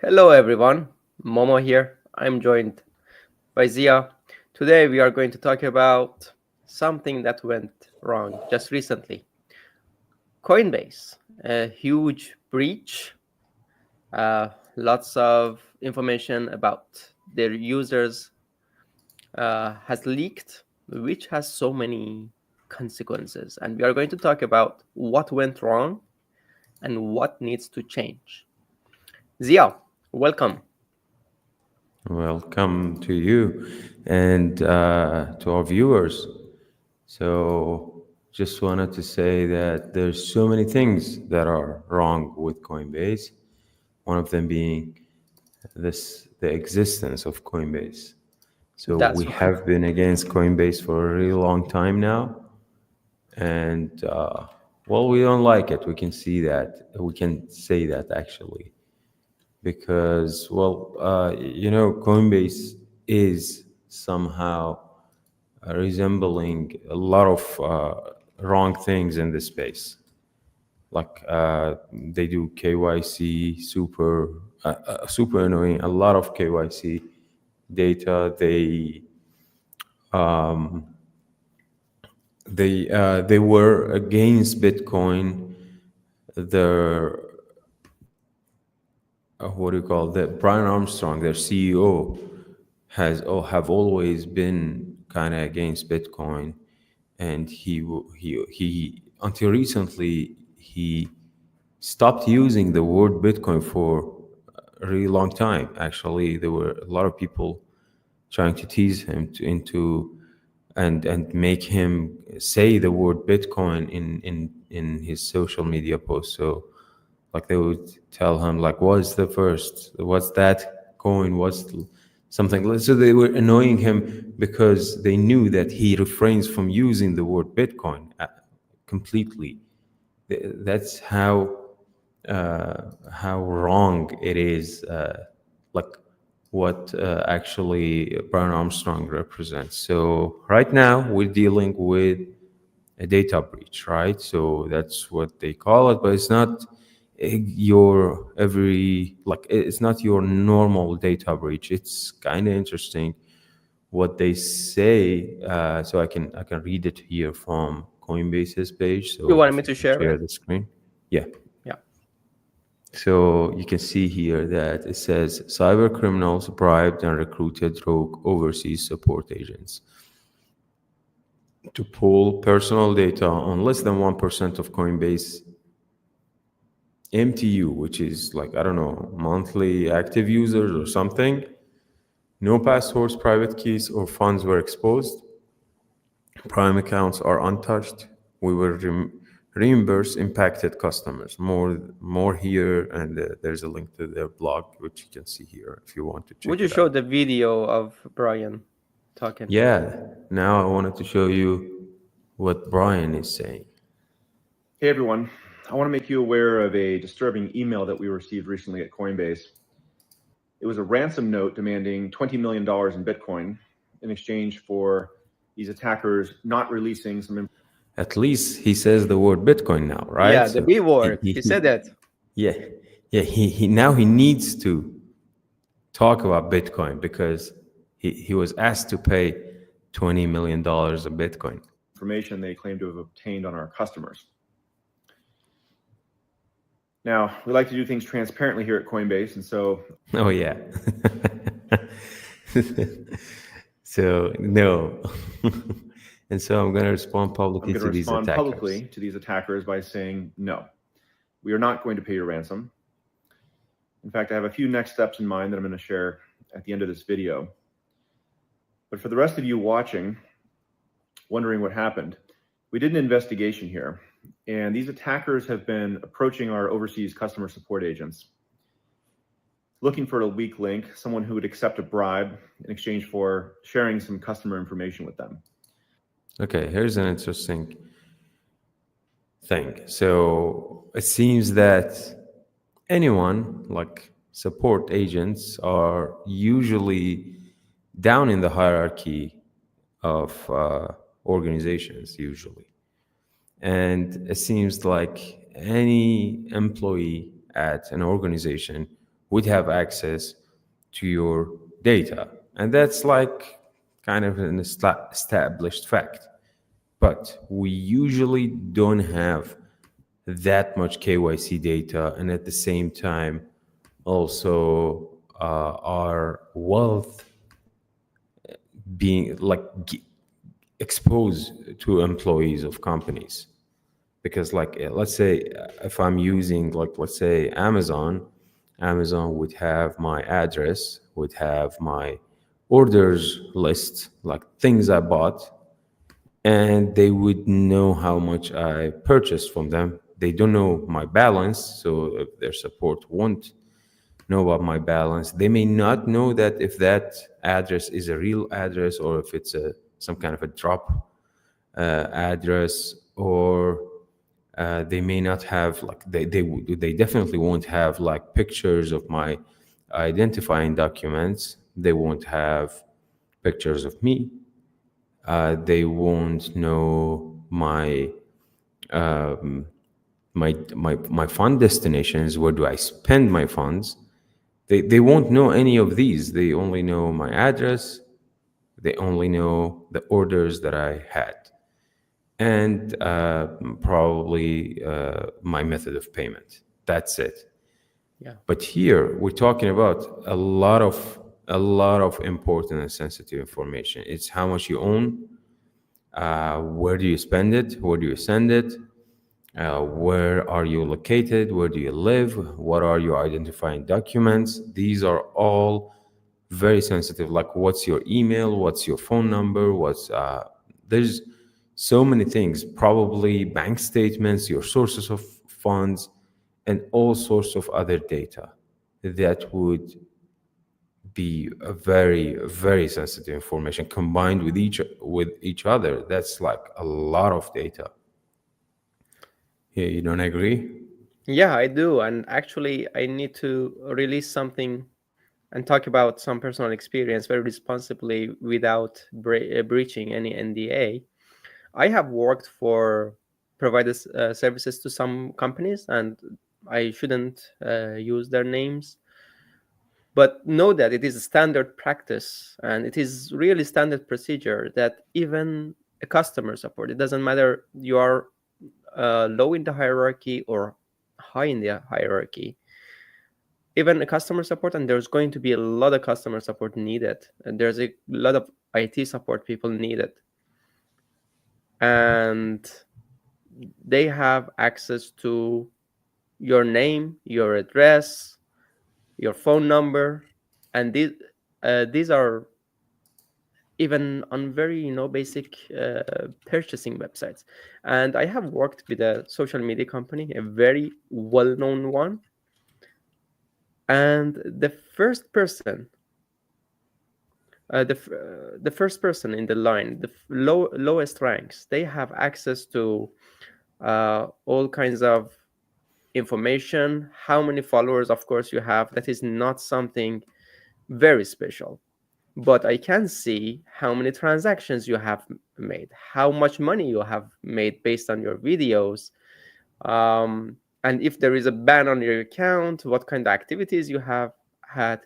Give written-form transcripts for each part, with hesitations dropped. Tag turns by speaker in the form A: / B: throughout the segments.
A: Hello everyone, Momo here. I'm joined by Ziya. Today we are going to talk about something that went wrong just recently. Coinbase, a huge breach, lots of information about their users has leaked, which has so many consequences. And we are going to talk about what went wrong and what needs to change. Ziya, welcome.
B: Welcome to you and to our viewers. So, just wanted to say that there's so many things that are wrong with Coinbase. One of them being the existence of Coinbase. So
A: That's
B: we have been against Coinbase for a really long time now, and well, we don't like it. We can see that. We can say that actually because, well, Coinbase is somehow resembling a lot of wrong things in this space. Like they do KYC, super annoying. A lot of KYC data. They were against Bitcoin. The what do you call that? Brian Armstrong, their CEO, have always been kind of against Bitcoin, and he until recently he stopped using the word Bitcoin for a really long time. Actually, there were a lot of people trying to tease him into and make him say the word Bitcoin in his social media posts. So like they would tell him like, what's the first, what's that coin, something. So they were annoying him because they knew that he refrains from using the word Bitcoin completely. That's how wrong it is, like what actually Brian Armstrong represents. So right now we're dealing with a data breach, right? So that's what they call it, but it's not your every like it's not your normal data breach. It's kind of interesting what they say. So I can read it here from Coinbase's page.
A: You
B: So
A: want
B: if
A: me
B: you
A: to
B: can
A: share
B: share
A: it?
B: the screen, yeah.
A: Yeah.
B: So you can see here that it says cyber criminals bribed and recruited rogue overseas support agents to pull personal data on less than 1% of Coinbase MTU, which is like, I don't know, monthly active users or something. No passwords, private keys, or funds were exposed. Prime accounts are untouched. We will reimburse impacted customers. More here, and there's a link to their blog, which you can see here if you want to
A: Would
B: check
A: you
B: it
A: show
B: out.
A: the video of Brian talking?
B: Yeah, now I wanted to show you what Brian is saying.
C: Hey everyone, I want to make you aware of a disturbing email that we received recently at Coinbase. It was a ransom note demanding $20 million in Bitcoin in exchange for these attackers not releasing some.
B: At least he says the word Bitcoin now, right?
A: Yeah, the
B: So
A: B
B: he,
A: word.
B: he,
A: He said
B: he
A: that.
B: yeah, yeah. He now he needs to talk about Bitcoin because he was asked to pay $20 million of Bitcoin.
C: Information they claim to have obtained on our customers. Now, we like to do things transparently here at Coinbase, and so
B: Oh yeah. So no. And so I'm going to respond
C: I'm
B: publicly
C: going to
B: to these
C: respond
B: attackers.
C: publicly to these attackers by saying no. We are not going to pay your ransom. In fact, I have a few next steps in mind that I'm going to share at the end of this video. But for the rest of you watching, wondering what happened, we did an investigation here, and these attackers have been approaching our overseas customer support agents, looking for a weak link, someone who would accept a bribe in exchange for sharing some customer information with them.
B: Okay, here's an interesting thing. So it seems that anyone like support agents are usually down in the hierarchy of organizations usually, and it seems like any employee at an organization would have access to your data. And that's like kind of an established fact. But we usually don't have that much KYC data, and at the same time, also our wealth being like exposed to employees of companies. Because like let's say if I'm using like let's say Amazon would have my address, would have my orders list, like things I bought, and they would know how much I purchased from them. They don't know my balance, so if their support won't know about my balance. They may not know that if that address is a real address or if it's a some kind of a drop address, or they may not have like they definitely won't have like pictures of my identifying documents. They won't have pictures of me. They won't know my fund destinations. Where do I spend my funds? They won't know any of these. They only know my address. They only know the orders that I had, and probably my method of payment. That's it.
A: Yeah.
B: But here we're talking about a lot of important and sensitive information. It's how much you own, where do you spend it, where do you send it, where are you located, where do you live, what are your identifying documents. These are all very sensitive. Like what's your email, what's your phone number, what's there's so many things, probably bank statements, your sources of funds, and all sorts of other data that would be a very very sensitive information combined with each other. That's like a lot of data. Yeah, you don't agree?
A: Yeah, I do. And actually, I need to release something and talk about some personal experience very responsibly without breaching any NDA. I have worked for provided services to some companies, and I shouldn't use their names, but know that it is a standard practice and it is really standard procedure that even a customer support, it doesn't matter you are low in the hierarchy or high in the hierarchy, even a customer support, and there's going to be a lot of customer support needed, and there's a lot of IT support people needed, and they have access to your name, your address, your phone number, and these are even on very basic purchasing websites. And I have worked with a social media company, a very well-known one, and the first person in the line, the lowest ranks, they have access to all kinds of information. How many followers, of course, you have, that is not something very special, but I can see how many transactions you have made, how much money you have made based on your videos, and if there is a ban on your account, what kind of activities you have had.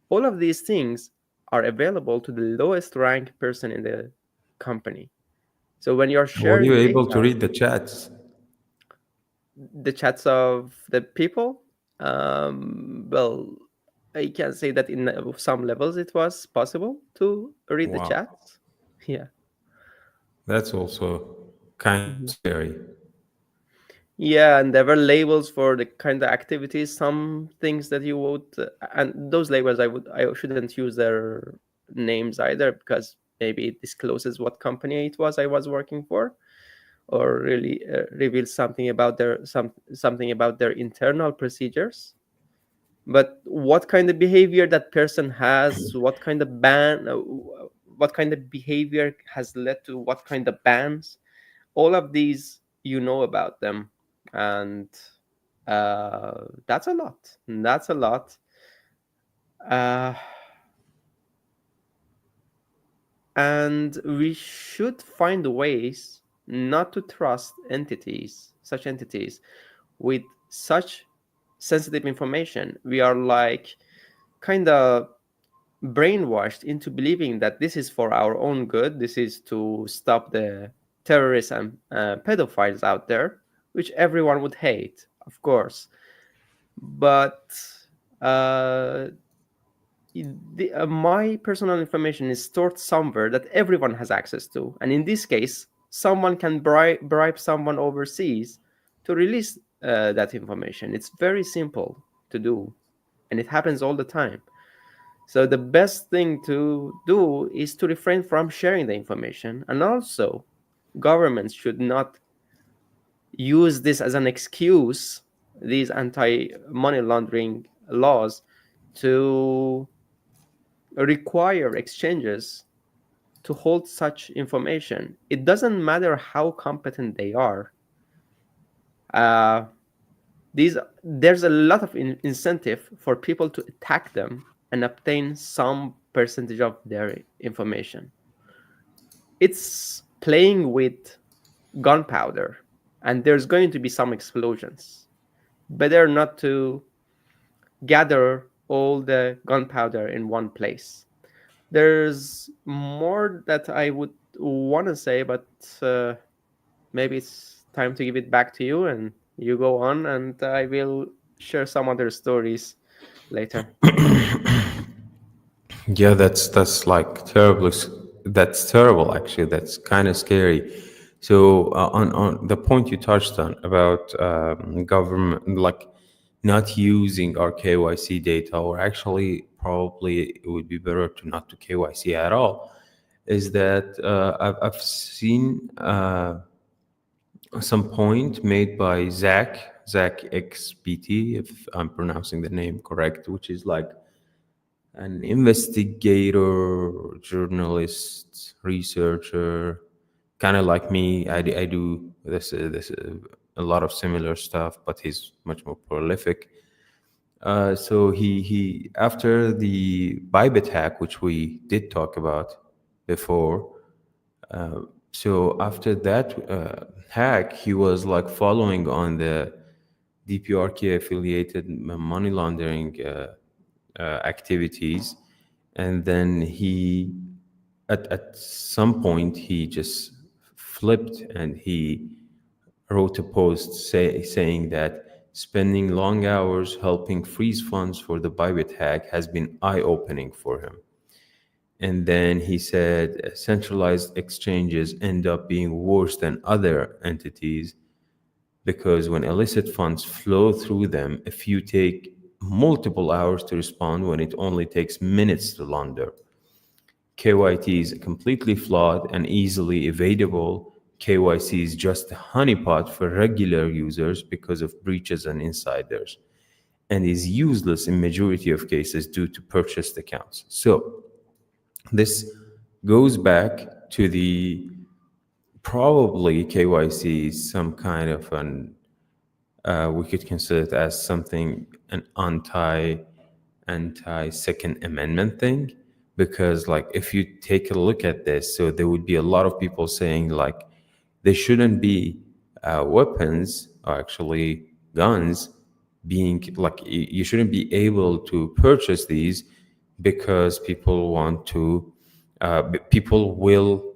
A: All of these things are available to the lowest ranked person in the company. So when you're
B: Were you
A: sharing
B: able to
A: data,
B: read the chats?
A: the chats of the people, well, I can say that in some levels it was possible to read the
B: Wow,
A: chats. Yeah.
B: that's also kind of
A: Mhm.
B: scary.
A: Yeah, and there were labels for the kind of activities, some things that you would, and those labels I shouldn't use their names either, because maybe it discloses what company it was I was working for, or really reveals something about something about their internal procedures. But what kind of behavior that person has, what kind of what kind of behavior has led to what kind of bans, all of these about them, and that's a lot. That's a lot. uh, and we should find ways not to trust such entities with such sensitive information, we are like kind of brainwashed into believing that this is for our own good. This is to stop the terrorists and pedophiles out there, which everyone would hate, of course. But uh, my personal information is stored somewhere that everyone has access to. And in this case, someone can bribe someone overseas to release that information. It's very simple to do, and it happens all the time. So the best thing to do is to refrain from sharing the information. And also, governments should not use this as an excuse, these anti money laundering laws, to require exchanges to hold such information. It doesn't matter how competent they are. Uh, there's a lot of incentive for people to attack them and obtain some percentage of their information. It's playing with gunpowder, and there's going to be some explosions. Better not to gather all the gunpowder in one place. There's more that I would want to say, but maybe it's time to give it back to you, and you go on, and I will share some other stories later.
B: Yeah, that's like terribly. That's terrible, actually. That's kind of scary. So on the point you touched on about government, like not using our KYC data, or actually probably it would be better to not to KYC at all, is that I've seen some point made by Zach XBT, if I'm pronouncing the name correct, which is like an investigator, journalist, researcher, kind of like me. I do this a lot of similar stuff, but he's much more prolific. So he after the Bybit hack, which we did talk about before. So after that hack, he was like following on the DPRK affiliated money laundering activities, and then he at some point he just flipped and he wrote a post saying that spending long hours helping freeze funds for the Bybit hack has been eye-opening for him. And then he said centralized exchanges end up being worse than other entities because when illicit funds flow through them, if you take multiple hours to respond when it only takes minutes to launder. KYT is completely flawed and easily evadable. KYC is just a honeypot for regular users because of breaches and insiders, and is useless in majority of cases due to purchased accounts. So this goes back to the probably KYC is some kind of an we could consider it as something an anti Second Amendment thing, because like if you take a look at this, so there would be a lot of people saying like there shouldn't be weapons or actually guns being like you shouldn't be able to purchase these because people want to people will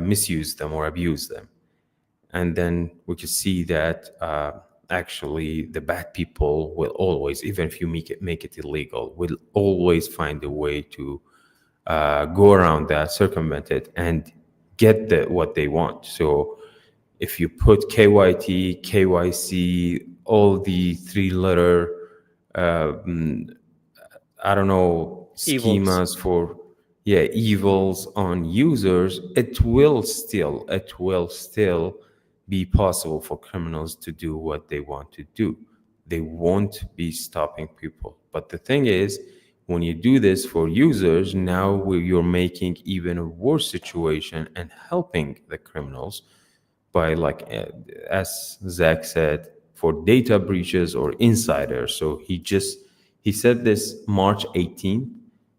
B: misuse them or abuse them. And then we could see that actually the bad people will always, even if you make it illegal, will always find a way to go around that, circumvent it, and get what they want. So if you put KYT, KYC, all the three-letter, I don't know,
A: Evils.
B: schemas for evils on users, it will still be possible for criminals to do what they want to do. They won't be stopping people. But the thing is, when you do this for users, now you're making even a worse situation and helping the criminals by, like, as Zach said, for data breaches or insiders. So he said this March 18th.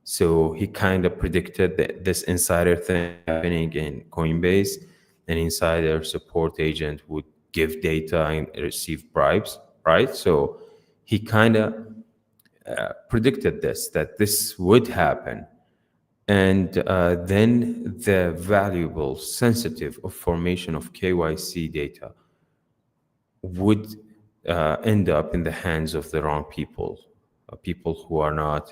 B: So he kind of predicted that this insider thing happening in Coinbase. An insider support agent would give data and receive bribes, right? So he kind of predicted that this would happen. And then the valuable, sensitive of formation of KYC data would end up in the hands of the wrong people, people who are not,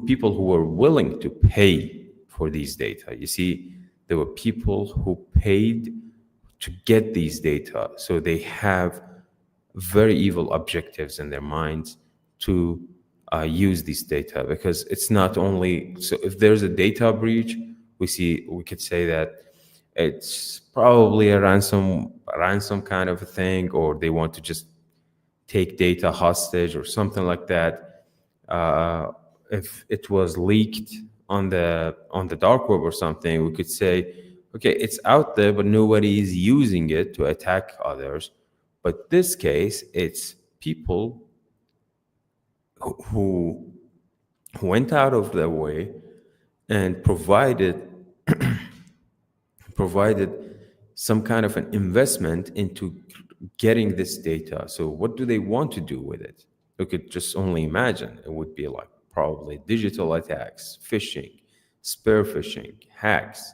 B: people who are willing to pay for these data. You see, there were people who paid to get these data, so they have very evil objectives in their minds to use these data, because it's not only, so if there's a data breach, we could say that it's probably a ransom kind of a thing, or they want to just take data hostage or something like that. If it was leaked on the dark web or something, we could say, okay, it's out there, but nobody is using it to attack others. But this case, it's people who went out of their way and provided some kind of an investment into getting this data. So what do they want to do with it? You could just only imagine. It would be like probably digital attacks, phishing, spear phishing, hacks,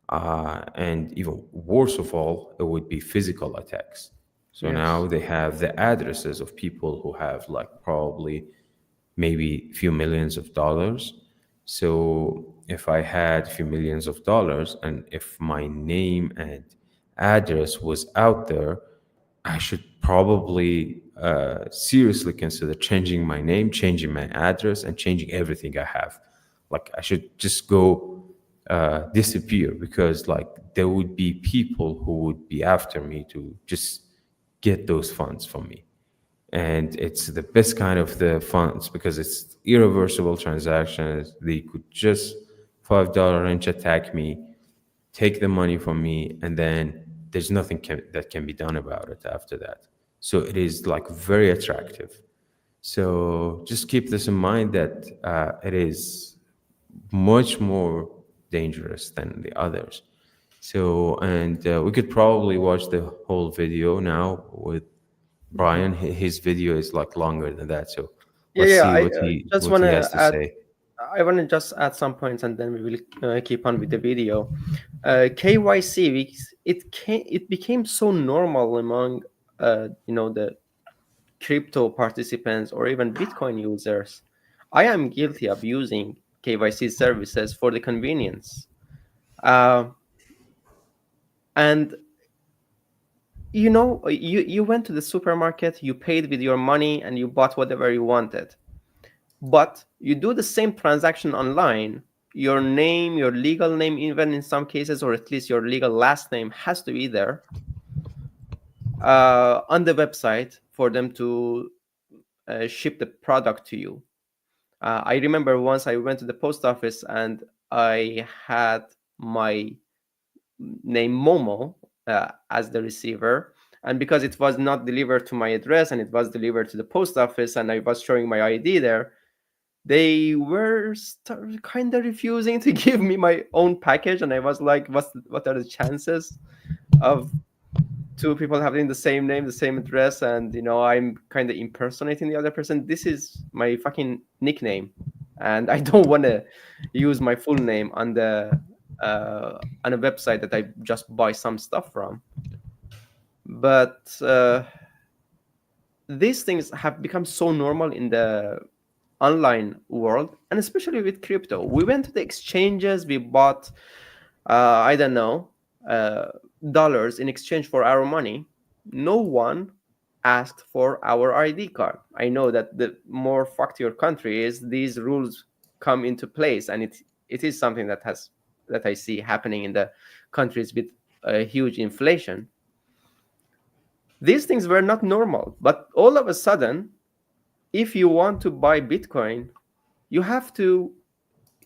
B: and even worse of all, it would be physical attacks. So now
A: Yes.
B: they have the addresses of people who have like probably maybe a few millions of dollars. So if I had a few millions of dollars, and if my name and address was out there, I should probably seriously consider changing my name, changing my address, and changing everything I have. Like I should just go disappear, because like there would be people who would be after me to just get those funds from me. And it's the best kind of the funds, because it's irreversible transactions. They could just $5 inch attack me, take the money from me, and then there's nothing that can be done about it after that. So it is like very attractive. So just keep this in mind, that it is much more dangerous than the others. So, and we could probably watch the whole video now with Brian. His video is like longer than that. So
A: Yeah,
B: let's
A: yeah.
B: see
A: I just
B: what
A: want
B: he
A: to
B: has to
A: add.
B: say.
A: I want to just add some points, and then we will keep on with the video. KYC, it became so normal among the crypto participants or even Bitcoin users. I am guilty of using KYC services for the convenience. Uh, and you went to the supermarket, you paid with your money, and you bought whatever you wanted. But you do the same transaction online. Your name, your legal name, even in some cases, or at least your legal last name, has to be there on the website for them to ship the product to you. I remember once I went to the post office and I had my name Momo as the receiver. And because it was not delivered to my address and it was delivered to the post office and I was showing my ID there, they were kind of refusing to give me my own package. And I was like, what are the chances of two people having the same name, the same address, and I'm kind of impersonating the other person? This is my fucking nickname, and I don't want to use my full name on a website that I just buy some stuff from. But these things have become so normal in the online world, and especially with crypto. We went to the exchanges, we bought I don't know, dollars in exchange for our money. No one asked for our ID card. I know that the more fucked your country is, these rules come into place, and it is something that I see happening in the countries with a huge inflation. These things were not normal, but all of a sudden, if you want to buy Bitcoin, you have to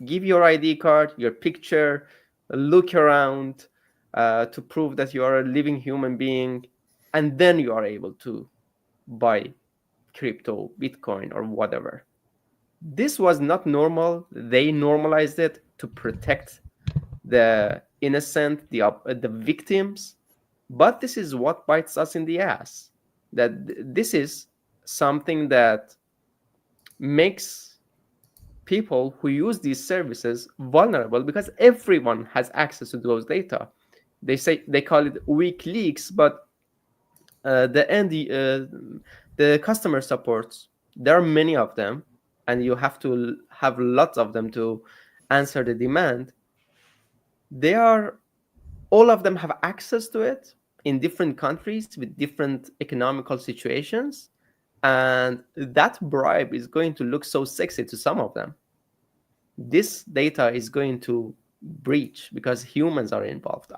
A: give your ID card, your picture, look around to prove that you are a living human being, and then you are able to buy crypto, Bitcoin, or whatever. This was not normal. They normalized it to protect the innocent, the victims. But this is what bites us in the ass. That this is something that makes people who use these services vulnerable, because everyone has access to those data. They call it weak leaks, but the customer supports, there are many of them, and you have to have lots of them to answer the demand. They are All of them have access to it in different countries with different economical situations, and that bribe is going to look so sexy to some of them. This data is going to breach because humans are involved.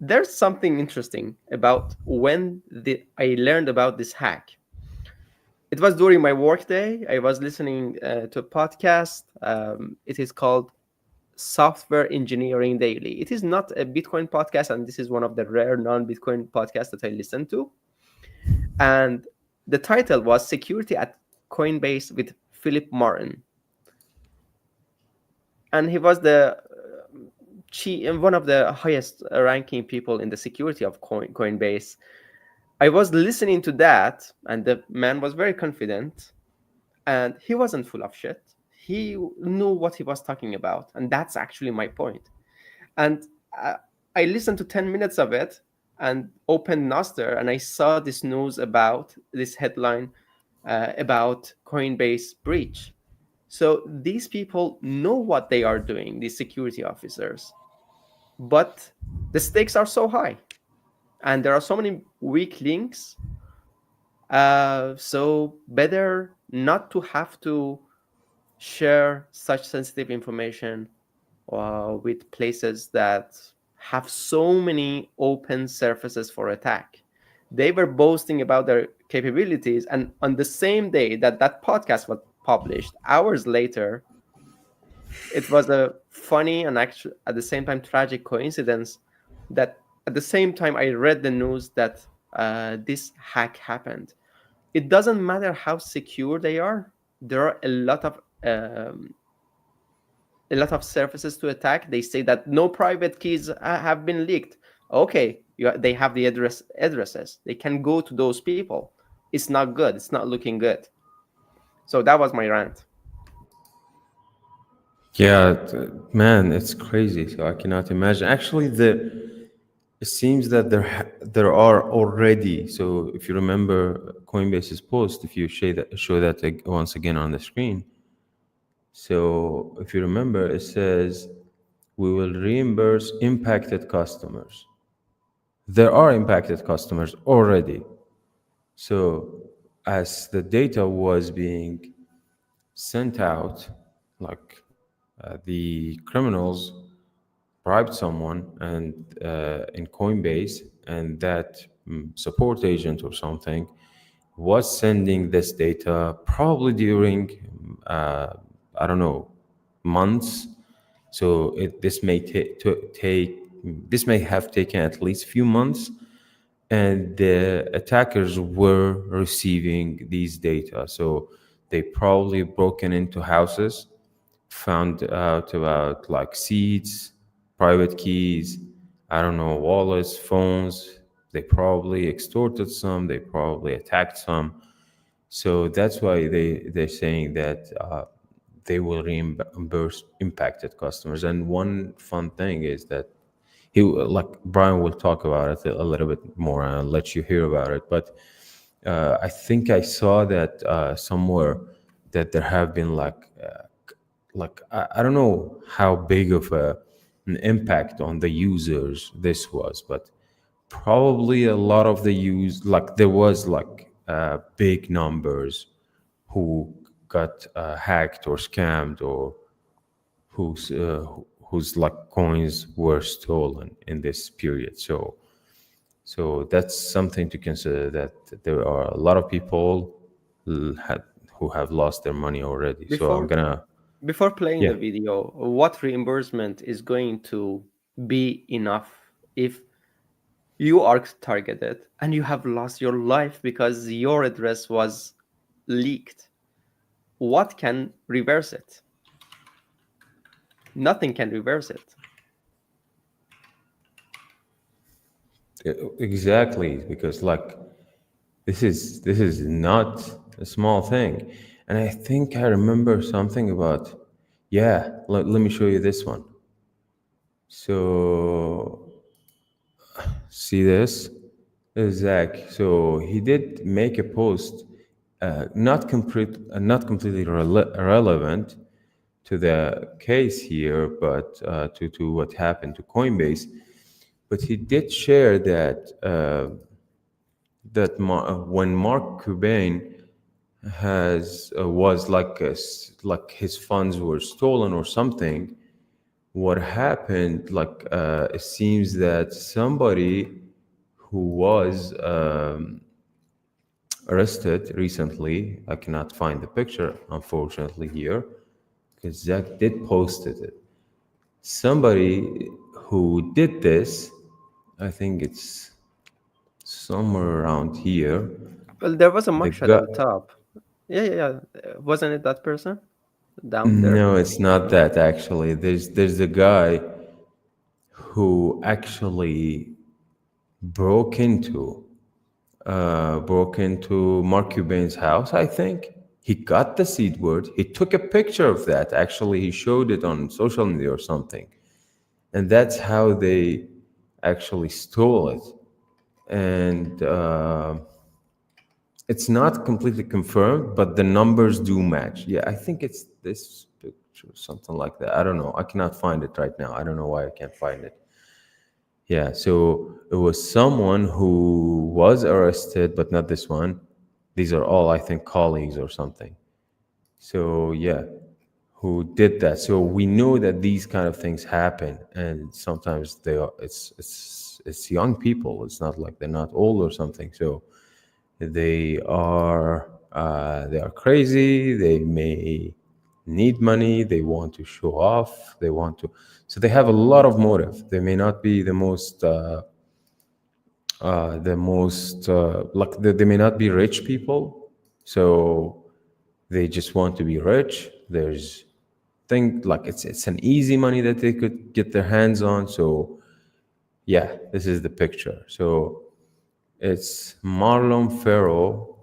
A: There's something interesting about I learned about this hack. It was during my workday. I was listening to a podcast. It is called Software Engineering Daily. It is not a Bitcoin podcast, and this is one of the rare non-Bitcoin podcasts that I listen to. And the title was Security at Coinbase with Philip Martin. And he was the one of the highest ranking people in the security of Coinbase. I was listening to that, and the man was very confident, and he wasn't full of shit. He knew what he was talking about, and that's actually my point. And I listened to 10 minutes of it and opened Nostr, and I saw this news about this headline about Coinbase breach. So these people know what they are doing, these security officers, but the stakes are so high, and there are so many weak links. So better not to have to share such sensitive information with places that have so many open surfaces for attack. They were boasting about their capabilities, and on the same day that that podcast was published, hours later, it was a funny and actually at the same time tragic coincidence that at the same time I read the news that this hack happened. It doesn't matter how secure they are. There are a lot of surfaces to attack. They say that no private keys have been leaked. Okay, they have the addresses. They can go to those people. It's not good. It's not looking good. So that was my rant.
B: Yeah, man, it's crazy. So I cannot imagine. Actually, it seems that there are already. So if you remember Coinbase's post, if you show that once again on the screen. So if you remember, it says we will reimburse impacted customers. There are impacted customers already. So as the data was being sent out, like the criminals bribed someone and in Coinbase, and that support agent or something was sending this data probably during I don't know, months. So this may take this may have taken at least few months, and the attackers were receiving these data. So they probably broken into houses, found out about like seeds, private keys, I don't know, wallets, phones. They probably extorted some, they probably attacked some. So that's why they're saying that they will reimburse impacted customers. And one fun thing is that like Brian will talk about it a little bit more, and I'll let you hear about it. But I think I saw that somewhere that there have been like I don't know how big of an impact on the users this was, but probably a lot of the like there was like big numbers who got hacked or scammed, or whose like coins were stolen in this period. So that's something to consider, that there are a lot of people who have lost their money already. So I'm
A: Before
B: gonna,
A: before playing
B: yeah.
A: the video, what reimbursement is going to be enough if you are targeted and you have lost your life because your address was leaked? What can reverse it? Nothing can reverse it.
B: Exactly, because like this is not a small thing. And I think I remember something about, yeah, let me show you this one. So, see this? Zach. So he did make a post, not completely relevant to the case here, but to what happened to Coinbase. But he did share that when Mark Cuban was like his funds were stolen or something. What happened? It seems that somebody who was arrested recently. I cannot find the picture, unfortunately, here because Zach did posted it. Somebody who did this, I think it's somewhere around here.
A: Well, there was a
B: The
A: mugshot
B: guy.
A: at the top. Yeah, yeah, yeah. Wasn't it that person down there?
B: No, it's not that actually. There's a guy who actually broke into broke into Mark Cuban's house, I think. He got the seed word. He took a picture of that. Actually, he showed it on social media or something. And that's how they actually stole it. And it's not completely confirmed, but the numbers do match. Yeah, I think it's this picture, something like that. I don't know. I cannot find it right now. I don't know why I can't find it. Yeah, so it was someone who was arrested, but not this one. These are all, I think, colleagues or something. So yeah, who did that? So we know that these kind of things happen, and sometimes they are. It's young people. It's not like they're not old or something. So they are crazy. They may need money. They want to show off. They want to. So they have a lot of motive. They may not be the most like they may not be rich people. So they just want to be rich. There's thing like it's an easy money that they could get their hands on. So yeah, this is the picture. So it's Marlon Ferro.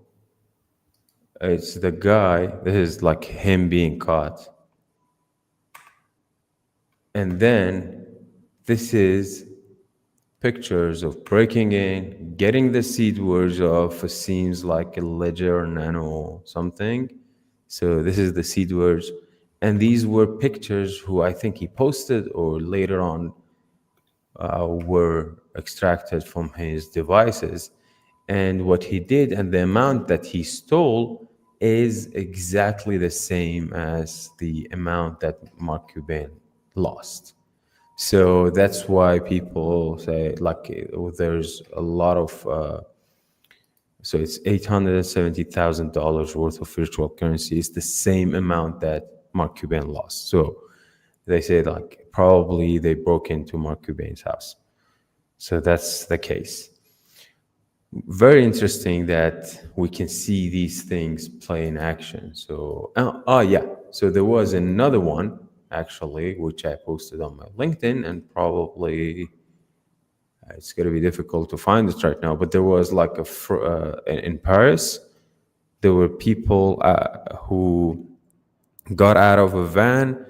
B: It's the guy. This is like him being caught. And then this is pictures of breaking in, getting the seed words of seems like a ledger nano something. So this is the seed words. And these were pictures who I think he posted or later on were extracted from his devices. And what he did and the amount that he stole is exactly the same as the amount that Mark Cuban lost. So that's why people say like there's a lot of so it's $870,000 worth of virtual currency. It's the same amount that Mark Cuban lost. So they say like probably they broke into Mark Cuban's house. So that's the case. Very interesting that we can see these things play in action. So yeah, so there was another one actually which I posted on my LinkedIn, and probably it's going to be difficult to find it right now, but there was like in Paris there were people who got out of a van.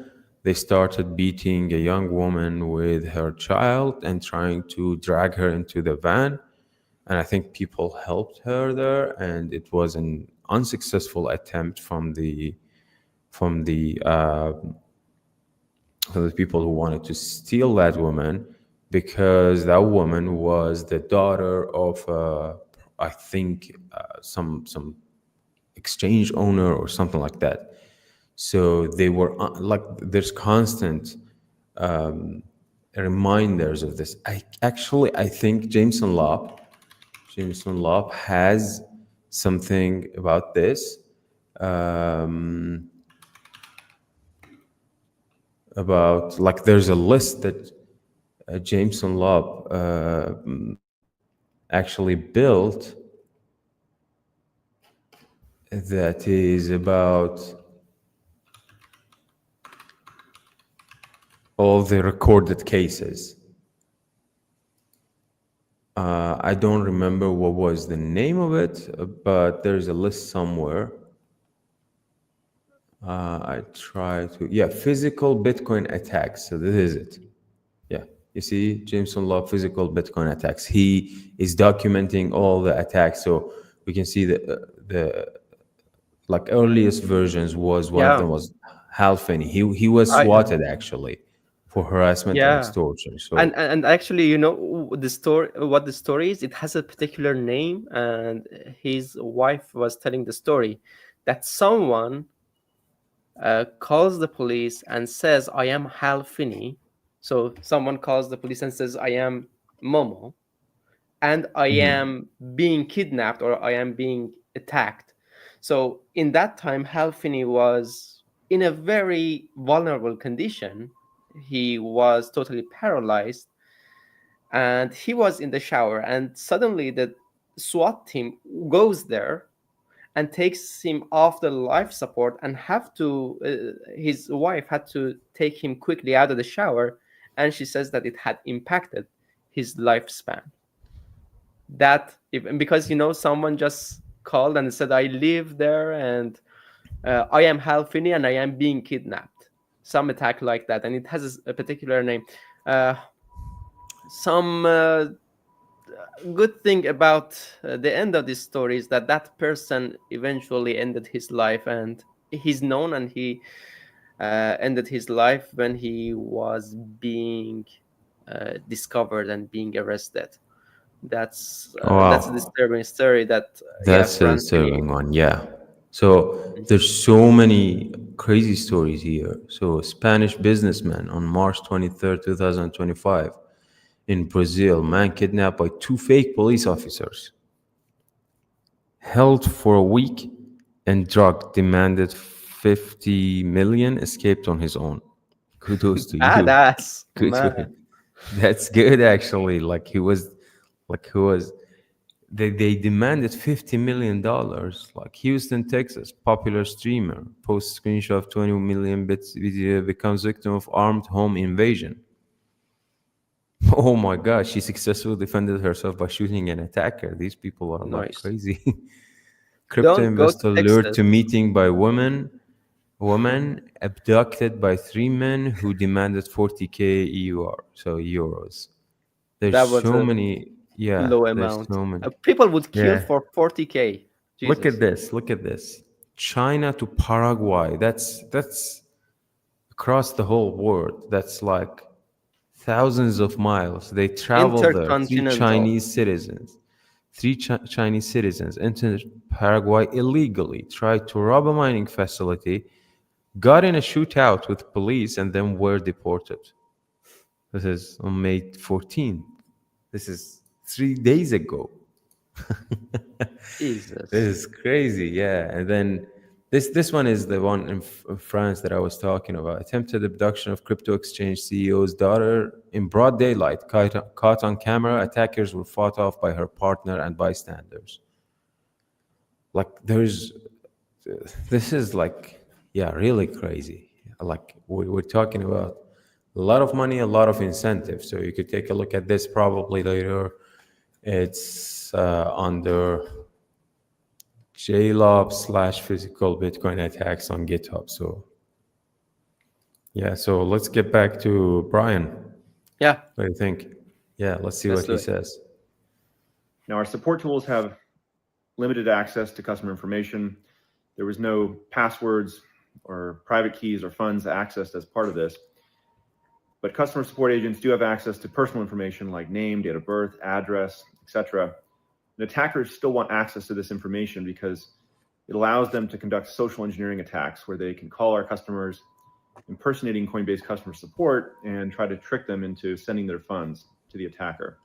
B: They started beating a young woman with her child and trying to drag her into the van. And I think people helped her there, and it was an unsuccessful attempt from the people who wanted to steal that woman, because that woman was the daughter of I think some exchange owner or something like that. So they were like there's constant reminders of this. I think Jameson Lopp has something about this, about like there's a list that Jameson Lopp actually built that is about all the recorded cases. I don't remember what was the name of it, but there's a list somewhere. I try to, yeah, physical Bitcoin attacks. So this is it. Yeah, you see, Jameson Law, physical Bitcoin attacks. He is documenting all the attacks. So we can see the like earliest versions was one of
A: Yeah,
B: them was Hal Finney. He was
A: I
B: swatted actually for harassment and
A: yeah.
B: extortion.
A: And
B: So
A: and actually, you know the story. What the story is? It has a particular name, and his wife was telling the story that someone calls the police and says, "I am Hal Finney." So someone calls the police and says, "I am Momo, and I am being kidnapped or I am being attacked." So in that time, Hal Finney was in a very vulnerable condition. He was totally paralyzed, and he was in the shower, and suddenly the SWAT team goes there and takes him off the life support, and have to his wife had to take him quickly out of the shower, and she says that it had impacted his lifespan. That even because someone just called and said, "I live there, and I am Hal Finney and I am being kidnapped," some attack like that, and it has a particular name. Some good thing about the end of this story is that that person eventually ended his life, and he's known, and he ended his life when he was being discovered and being arrested. That's a
B: wow,
A: disturbing story. That yeah,
B: that's a
A: Francini.
B: disturbing one. Yeah. So there's so many crazy stories here. So Spanish businessman on March 23rd, 2025, in Brazil, man kidnapped by two fake police officers, held for a week, and drug demanded 50 million, escaped on his own. Kudos to you.
A: Badass
B: Good to
A: man.
B: him. That's good actually. Like he was they demanded $50 million. Like Houston, Texas, popular streamer posts screenshot of 20 million bits video, becomes victim of armed home invasion. Oh my god, she successfully defended herself by shooting an attacker. These people are like
A: Nice.
B: crazy. Crypto
A: Don't go to
B: investor lured
A: Texas.
B: to meeting by woman abducted by three men who demanded 40k EUR, so euros. There's
A: That was
B: so
A: a
B: many. Yeah,
A: low
B: there's
A: amount.
B: so many.
A: People would kill
B: Yeah.
A: for 40K.
B: Look at
A: Jesus.
B: this. Look at this. China to Paraguay. That's across the whole world. That's like thousands of miles. They travel there.
A: Intercontinental.
B: Three Chinese citizens entered Paraguay illegally, tried to rob a mining facility, got in a shootout with police, and then were deported. This is on May 14th. This is 3 days ago. This
A: Jesus.
B: is crazy, yeah. And then this one is the one in France that I was talking about. Attempted abduction of crypto exchange CEO's daughter in broad daylight, caught on camera. Attackers were fought off by her partner and bystanders. Like this is like, yeah, really crazy. Like we're talking about a lot of money, a lot of incentives. So you could take a look at this probably later. It's under JLOB/physical Bitcoin attacks on GitHub. So yeah, so let's get back to Brian.
A: Yeah,
B: What do you think? Yeah, let's see
A: let's
B: what
A: do
B: he
A: it.
B: says.
C: Now, our support tools have limited access to customer information. There was no passwords or private keys or funds accessed as part of this. But customer support agents do have access to personal information like name, date of birth, address, etc. And attackers still want access to this information because it allows them to conduct social engineering attacks where they can call our customers, impersonating Coinbase customer support, and try to trick them into sending their funds to the attacker.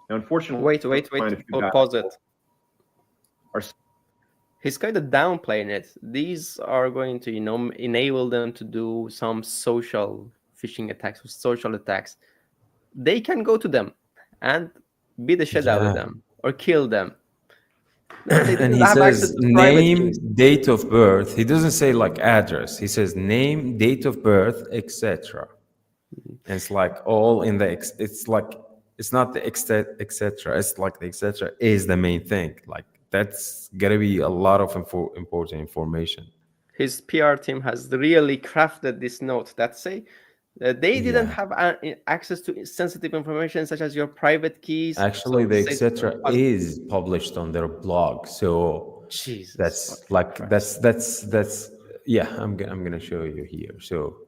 C: Now, unfortunately,
A: Pause it. He's kind of downplaying it. These are going to, enable them to do some social phishing attacks, social attacks. They can go to them and beat the shit out of
B: Yeah.
A: them or kill them. No, they
B: And
A: didn't
B: he
A: have access
B: says
A: to private
B: name,
A: keys.
B: date of birth. He doesn't say like address. He says name, date of birth, etc. And it's like all in the it's like it's not the etc. It's like the etc. is the main thing. Like that's gonna be a lot of important information.
A: His PR team has really crafted this note that say they didn't
B: Yeah.
A: have access to sensitive information such as your private keys.
B: Actually,
A: So
B: the
A: say,
B: etc. is published on their blog. So
A: Jesus
B: that's
A: fucking
B: like
A: Christ.
B: that's yeah. I'm gonna show you here. So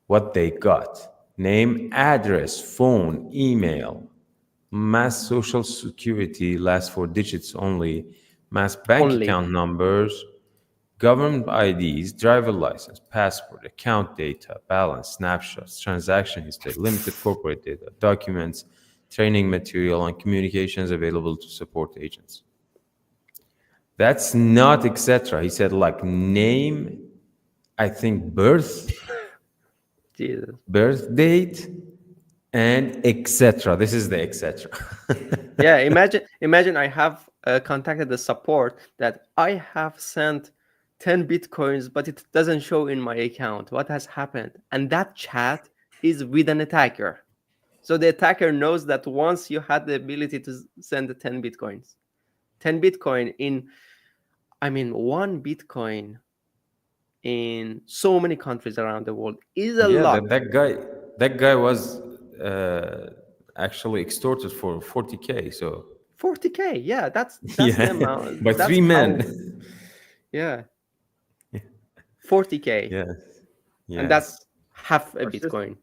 B: what they got: name, address, phone, email, mass social security, last four digits only, mass bank
A: Only
B: account numbers, government IDs, driver license, passport, account data, balance, snapshots, transaction history, limited corporate data, documents, training material, and communications available to support agents. That's not etc. He said like name, I think
A: Jesus.
B: birth date, and etc. This is the etc.
A: Yeah, imagine I have contacted the support that I have sent 10 bitcoins, but it doesn't show in my account. What has happened? And that chat is with an attacker. So the attacker knows that once you had the ability to send the 10 bitcoins, 10 bitcoin in, I mean, 1 bitcoin in so many countries around the world is a
B: Yeah,
A: lot.
B: that guy was actually extorted for 40K. So
A: 40K, yeah, that's the
B: yeah, by
A: amount. That's
B: three
A: how,
B: men.
A: yeah, 40K,
B: Yes,
A: and
B: yes,
A: that's half a
C: Our
A: bitcoin.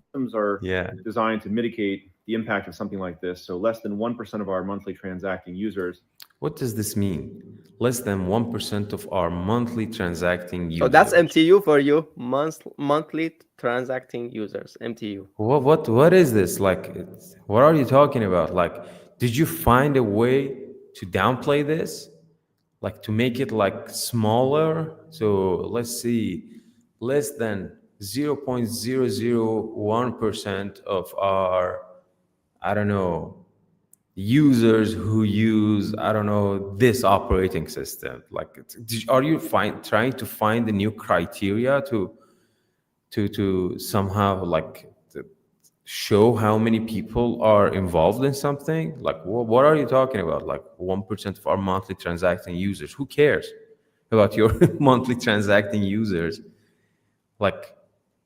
C: systems are
B: yeah.
C: designed to mitigate the impact of something like this. So less than 1% of our monthly transacting users.
B: What does this mean? Less than 1% of our monthly transacting
A: So that's
B: users.
A: MTU for you, monthly transacting users, MTU.
B: What is this? Like, what are you talking about? Like, did you find a way to downplay this? Like to make it like smaller? So let's see, less than 0.001% of our, I don't know, users who use, I don't know, this operating system. Like, are you trying to find a new criteria to somehow like show how many people are involved in something? Like, what are you talking about? Like 1% of our monthly transacting users. Who cares about your monthly transacting users? Like,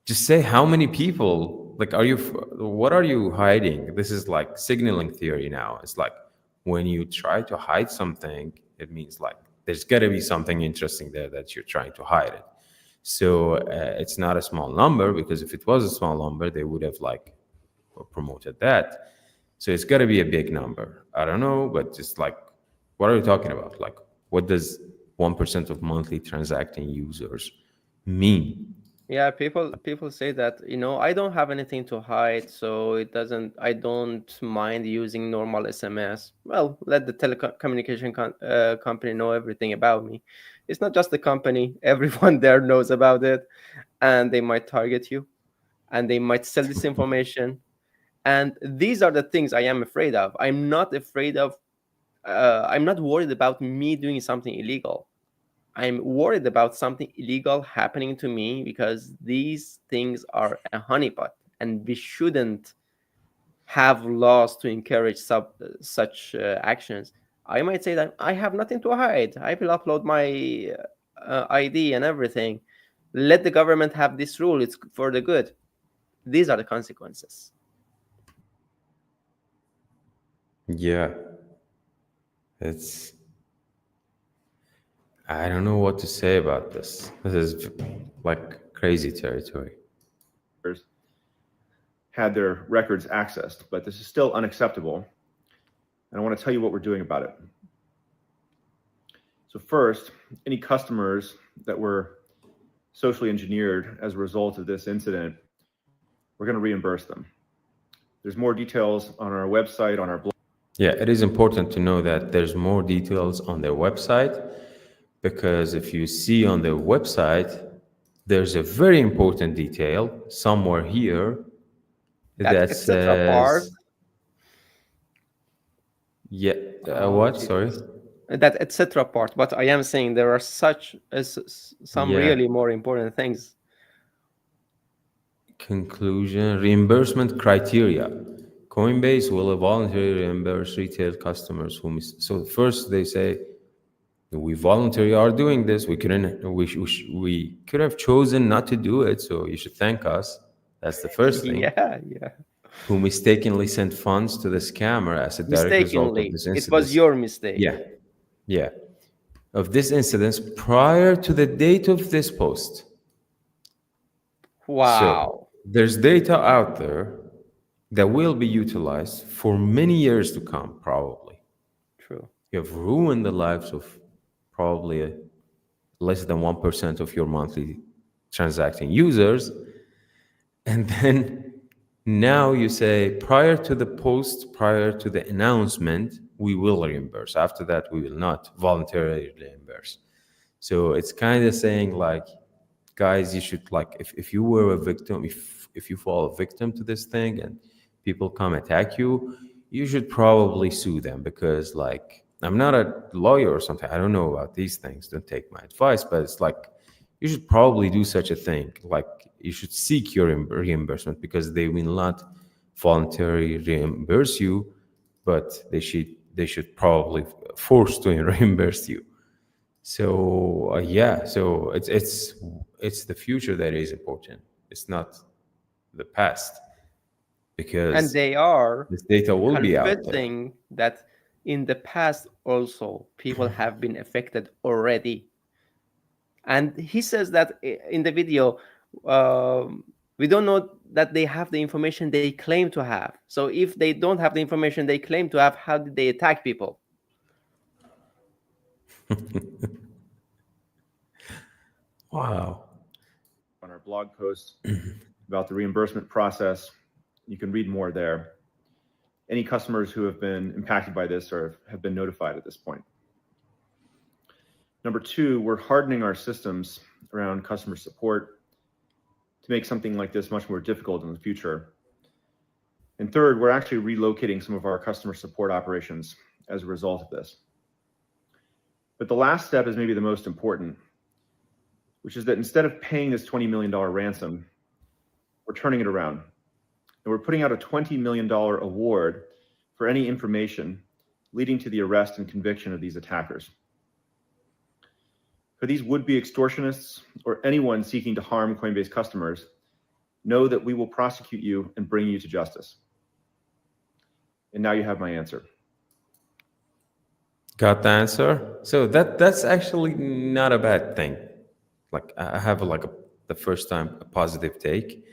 B: just say how many people. Like, what are you hiding? This is like signaling theory now. It's like when you try to hide something, it means like there's got to be something interesting there that you're trying to hide it. So it's not a small number, because if it was a small number, they would have like promoted that. So it's got to be a big number. I don't know, but just like, what are you talking about? Like, what does 1% of monthly transacting users mean?
A: Yeah, people say that, I don't have anything to hide, so I don't mind using normal SMS. Well, let the telecommunication company know everything about me. It's not just the company, everyone there knows about it, and they might target you, and they might sell this information. And these are the things I am afraid of. I'm not worried about me doing something illegal. I'm worried about something illegal happening to me, because these things are a honeypot, and we shouldn't have laws to encourage such actions. I might say that I have nothing to hide. I will upload my ID and everything. Let the government have this rule. It's for the good. These are the consequences.
B: Yeah, it's, I don't know what to say about this. This is like crazy territory.
C: Had their records accessed, but this is still unacceptable. And I want to tell you what we're doing about it. So first, any customers that were socially engineered as a result of this incident, we're going to reimburse them. There's more details on our website, on our blog.
B: Yeah, it is important to know that there's more details on their website, because if you see on their website, there's a very important detail somewhere here
A: That
B: that
A: etc. part.
B: says, yeah,
A: Oh,
B: what? Sorry.
A: Jesus. That etc. part. But I am saying there are some
B: Yeah,
A: really more important things.
B: Conclusion: reimbursement criteria. Coinbase will voluntarily reimburse retail customers who miss. So first they say we voluntarily are doing this. We couldn't. We could have chosen not to do it. So you should thank us. That's the first thing.
A: Yeah, yeah.
B: Who mistakenly sent funds to the scammer as a direct result of
A: Mistakenly.
B: this
A: It was
B: incident.
A: your mistake.
B: Yeah, yeah. Of this incident prior to the date of this post. So
A: Wow.
B: there's data out there that will be utilized for many years to come, probably.
A: True.
B: You have ruined the lives of probably less than 1% of your monthly transacting users. And then now you say, prior to the post, prior to the announcement, we will reimburse. After that, we will not voluntarily reimburse. So it's kind of saying like, guys, you should like, if you were a victim, if you fall a victim to this thing and people come attack you, you should probably sue them, because like, I'm not a lawyer or something. I don't know about these things. Don't take my advice, but it's like, you should probably do such a thing. Like, you should seek your reimbursement, because they will not voluntarily reimburse you, but they should probably force to reimburse you. So yeah, so it's the future that is important. It's not the past,
A: And
B: because
A: they are
B: this data will be out there.
A: confessing that in the past also people have been affected already. And he says that in the video, we don't know that they have the information they claim to have. So if they don't have the information they claim to have, how did they attack people?
B: Wow.
C: On our blog post about the reimbursement process. You can read more there. Any customers who have been impacted by this or have been notified at this point. Number two, we're hardening our systems around customer support to make something like this much more difficult in the future. And third, we're actually relocating some of our customer support operations as a result of this. But the last step is maybe the most important, which is that instead of paying this $20 million ransom, we're turning it around. And we're putting out a $20 million award for any information leading to the arrest and conviction of these attackers. For these would-be extortionists or anyone seeking to harm Coinbase customers, know that we will prosecute you and bring you to justice. And now you have my answer.
B: Got the answer? So that's actually not a bad thing. Like, I have the first time a positive take.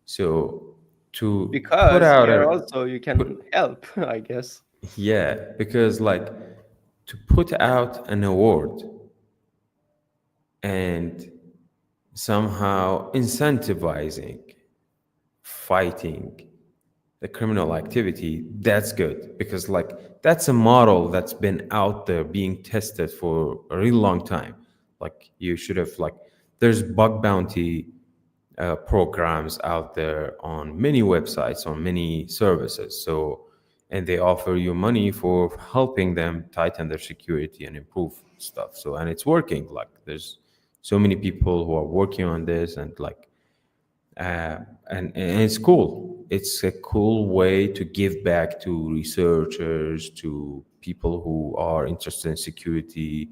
B: So to put
A: Because
B: out
A: here
B: a
A: also you can help, I guess.
B: yeah, because like, to put out an award and somehow incentivizing fighting the criminal activity, that's good, because like, that's a model that's been out there being tested for a really long time. Like, you should have like, there's bug bounty programs out there on many websites, on many services. So, and they offer you money for helping them tighten their security and improve stuff. So, and it's working. Like, there's so many people who are working on this, and like, and it's cool. It's a cool way to give back to researchers, to people who are interested in security,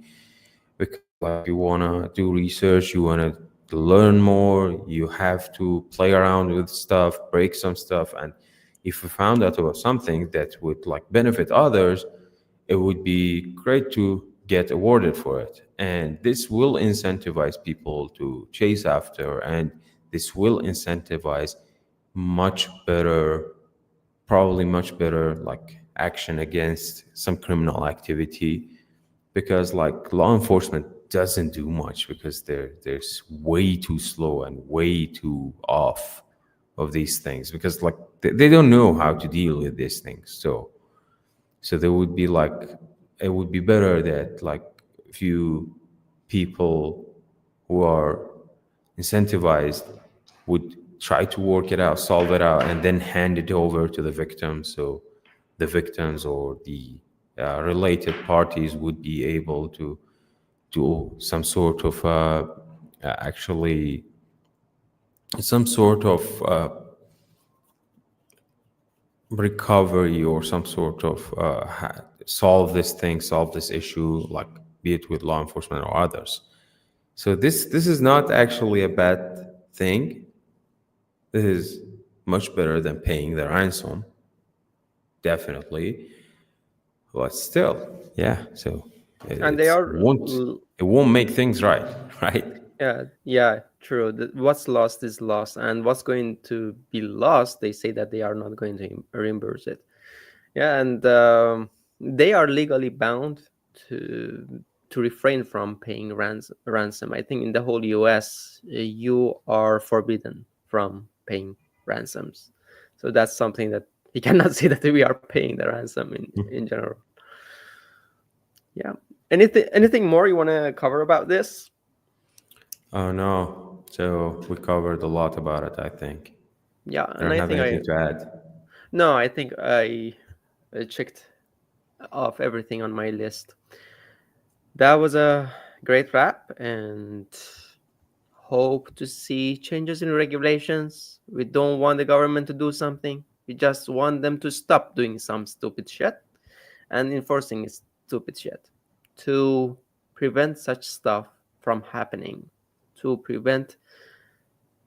B: because like, you want to do research, you want to learn more, you have to play around with stuff, break some stuff, and if you found out about something that would like benefit others, it would be great to get awarded for it. And this will incentivize people to chase after, and this will incentivize much better, probably much better like action against some criminal activity, because like, law enforcement doesn't do much, because they're way too slow and way too off of these things, because like, they don't know how to deal with these things. So there would be like, it would be better that like, few people who are incentivized would try to work it out, solve it out, and then hand it over to the victims. So the victims or the related parties would be able to do some sort of actually some sort of recovery or some sort of solve this thing, solve this issue, like be it with law enforcement or others. So this is not actually a bad thing. This is much better than paying the ransom, definitely. But still, yeah. So
A: And they are
B: it won't make things right, right?
A: yeah, true. What's lost is lost, and what's going to be lost, they say that they are not going to reimburse it. Yeah, and they are legally bound to refrain from paying ransom. I think in the whole U.S., you are forbidden from paying ransoms. So that's something that you cannot say that we are paying the ransom in general. Yeah. Anything more you want to cover about this?
B: Oh no. So we covered a lot about it, I think.
A: Yeah,
B: I
A: and
B: don't
A: I
B: have
A: think
B: anything to add.
A: no, I think I checked off everything on my list. That was a great wrap, and hope to see changes in regulations. We don't want the government to do something. We just want them to stop doing some stupid shit and enforcing stupid shit to prevent such stuff from happening, to prevent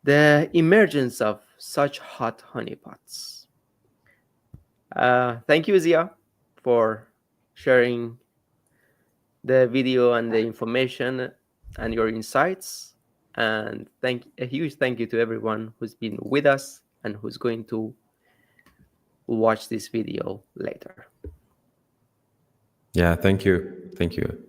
A: the emergence of such hot honeypots. Thank you, Zia, for sharing the video and the information and your insights. And a huge thank you to everyone who's been with us and who's going to watch this video later.
B: Yeah, thank you. Thank you.